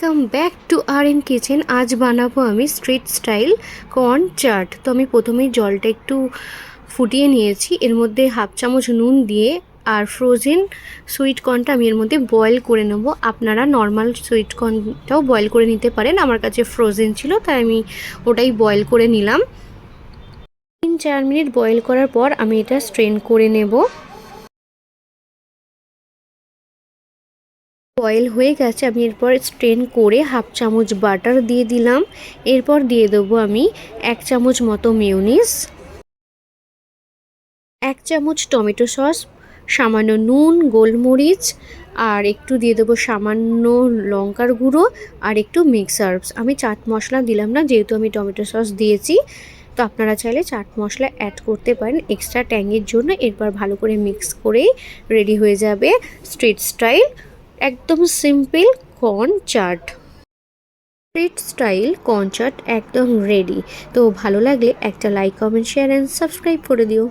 Welcome back to আর.এন kitchen. আজ বানাবো আমি স্ট্রিট স্টাইল কর্ন চাট। তো আমি প্রথমেই জলটা একটু ফুটিয়ে নিয়েছি, এর মধ্যে হাফ চামচ নুন দিয়ে আর ফ্রোজেন সুইট কর্নটা আমি এর মধ্যে বয়েল করে নেব। আপনারা নর্মাল সুইট কর্নটাও বয়েল করে নিতে পারেন, আমার কাছে ফ্রোজেন ছিল তাই আমি ওটাই বয়েল করে নিলাম। 3-4 মিনিট বয়েল করার পর আমি এটা স্ট্রেন করে নেব। বয়েল হয়ে গেছে, আমি এরপর স্ট্রেন করে হাফ চামচ বাটার দিয়ে দিলাম। এরপর দিয়ে দেবো আমি 1 চামচ মতো মেয়োনিজ, 1 চামচ টমেটো সস, সামান্য নুন, গোলমরিচ আর একটু দিয়ে দেবো সামান্য লঙ্কার গুঁড়ো আর একটু মিক্স হার্বস। আমি চাট মশলা দিলাম না যেহেতু আমি টমেটো সস দিয়েছি, তো আপনারা চাইলে চাট মশলা অ্যাড করতে পারেন এক্সট্রা ট্যাঙের জন্য। এরপর ভালো করে মিক্স করেই রেডি হয়ে যাবে স্ট্রিট স্টাইল একদম simple corn chaat. Street style corn chaat একদম রেডি। তো ভালো লাগলে একটা like, comment, share and subscribe করে দিও।